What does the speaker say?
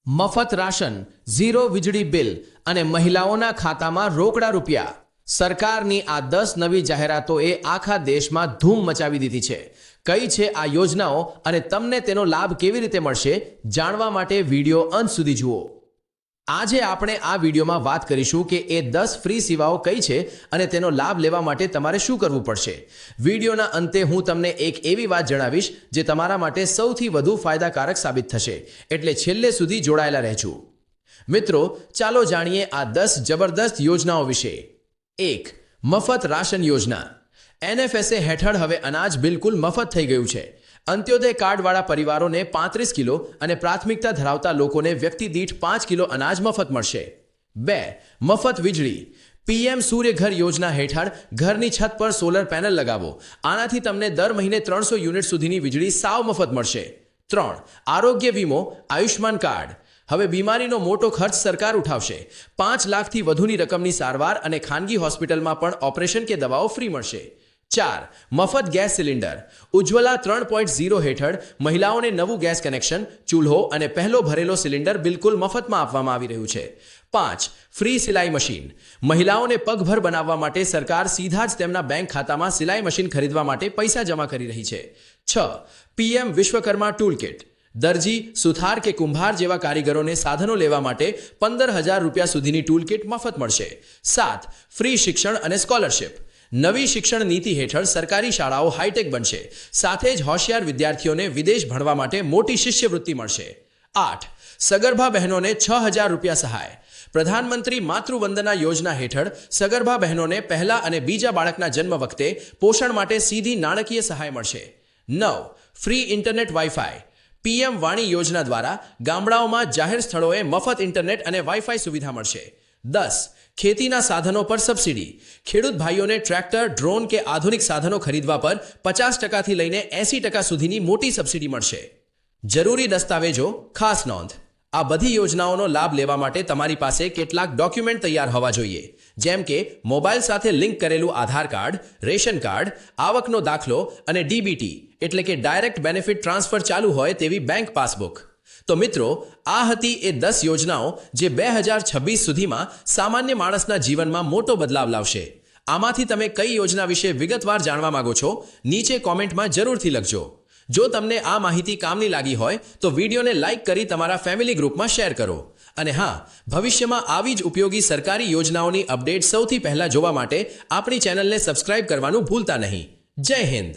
મફત ration, zero વીજળી bill અને મહિલાઓના ખાતામાં રોકડા રૂપિયા. સરકારની આ 10 નવી જાહેરાતોએ આખા દેશમાં ધૂમ મચાવી દીધી છે. કઈ છે આ યોજનાઓ અને તમને તેનો લાભ કેવી રીતે મળશે, જાણવા માટે વિડીયો અંત સુધી જુઓ. આજે આપણે આ વિડીયોમાં વાત કરીશું કે એ 10 ફ્રી સેવાઓ કઈ છે અને તેનો લાભ લેવા માટે તમારે શું કરવું પડશે. વિડીયોના અંતે હું તમને એક એવી વાત જણાવીશ જે તમારા માટે સૌથી વધુ ફાયદાકારક સાબિત થશે, એટલે છેલ્લે સુધી જોડાયેલા રહેજો. મિત્રો, ચાલો જાણીએ આ 10 જબરદસ્ત યોજનાઓ વિશે. 1. મફત રાશન યોજના. NFSA હેઠળ હવે અનાજ બિલકુલ મફત થઈ ગયું છે. અંત્યોદય કાર્ડવાળા પરિવારોને 35 કિલો અને પ્રાથમિકતા ધરાવતા લોકોને વ્યક્તિ દીઠ 5 કિલો અનાજ મફત મળશે. 2. મફત વીજળી. PM સૂર્યઘર યોજના હેઠળ ઘરની છત પર સોલર પેનલ લગાવો. આનાથી તમને દર મહિને 300 યુનિટ સુધીની વીજળી સાવ મફત મળશે. 3. આરોગ્ય વીમો, આયુષ્માન કાર્ડ. હવે બીમારીનો મોટો ખર્ચ સરકાર ઉઠાવશે. 5 લાખથી વધુની રકમની સારવાર અને ખાનગી હોસ્પિટલમાં પણ ઓપરેશન કે દવાઓ ફ્રી મળશે. 4. મફત ગેસ સિલિન્ડર. ઉજ્જવલા 3.0 હેઠળ મહિલાઓને નવું ગેસ કનેક્શન, ચૂલ્હો અને પહેલો ભરેલો સિલિન્ડર બિલકુલ મફતમાં આપવામાં આવી રહ્યું છે. 5. ફ્રી સિલાઈ મશીન. મહિલાઓને પગભર બનાવવા માટે સરકાર સીધા જ તેમના બેંક ખાતામાં સિલાઈ મશીન ખરીદવા માટે પૈસા જમા કરી રહી છે. 6. PM Vishwakarma tool kit. દરજી, સુથાર કે કુંભાર જેવા કારીગરોને સાધનો લેવા માટે 15,000 રૂપિયા સુધીની ટૂલ કિટ મફત મળશે. 7. ફ્રી શિક્ષણ અને સ્કોલરશિપ. નવી શિક્ષણ નીતિ હેઠળ સરકારી શાળાઓ હાઈટેક બનશે. સાથે જ હોશિયાર વિદ્યાર્થીઓને વિદેશ ભણવા માટે મોટી શિષ્યવૃત્તિ મળશે. 8. સગર્ભા બહેનોને 6,000 રૂપિયા સહાય. પ્રધાનમંત્રી માતૃવંદના યોજના હેઠળ સગર્ભા બહેનોને પહેલા અને બીજા બાળકના જન્મ વખતે પોષણ માટે સીધી નાણાકીય સહાય મળશે. 9. Free internet wifi. PM વાણી યોજના દ્વારા ગામડાઓમાં જાહેર સ્થળોએ મફત ઇન્ટરનેટ અને વાઈફાઈ સુવિધા મળશે. 10. ખેતીના સાધનો પર સબસિડી. ખેડૂત ભાઈઓને ટ્રેક્ટર, ડ્રોન કે આધુનિક સાધનો ખરીદવા પર 50% થી લઈને 80% સુધીની મોટી સબસિડી મળશે. જરૂરી દસ્તાવેજો, ખાસ નોંધ. આ બધી યોજનાઓનો લાભ લેવા માટે તમારી પાસે કેટલાક ડોક્યુમેન્ટ તૈયાર હોવા જોઈએ, જેમ કે મોબાઈલ સાથે લિંક કરેલું આધાર કાર્ડ, રેશન કાર્ડ, આવકનો દાખલો અને DBT એટલે કે ડાયરેક્ટ બેનિફિટ ટ્રાન્સફર ચાલુ હોય તેવી બેંક પાસબુક. તો મિત્રો, આ હતી એ 10 યોજનાઓ જે 2026 સુધીમાં સામાન્ય માણસના જીવનમાં મોટો બદલાવ લાવશે. આમાંથી તમે કઈ યોજના વિશે વિગતવાર જાણવા માંગો છો, નીચે કોમેન્ટમાં જરૂરથી લખજો. જો તમને આ માહિતી કામની લાગી હોય તો વિડીયોને લાઇક કરી તમારા ફેમિલી ગ્રુપમાં શેર કરો. અને હા, ભવિષ્યમાં આવી જ ઉપયોગી સરકારી યોજનાઓની અપડેટ સૌથી પહેલા જોવા માટે આપણી ચેનલને સબસ્ક્રાઇબ કરવાનું ભૂલતા નહીં. જય હિન્દ.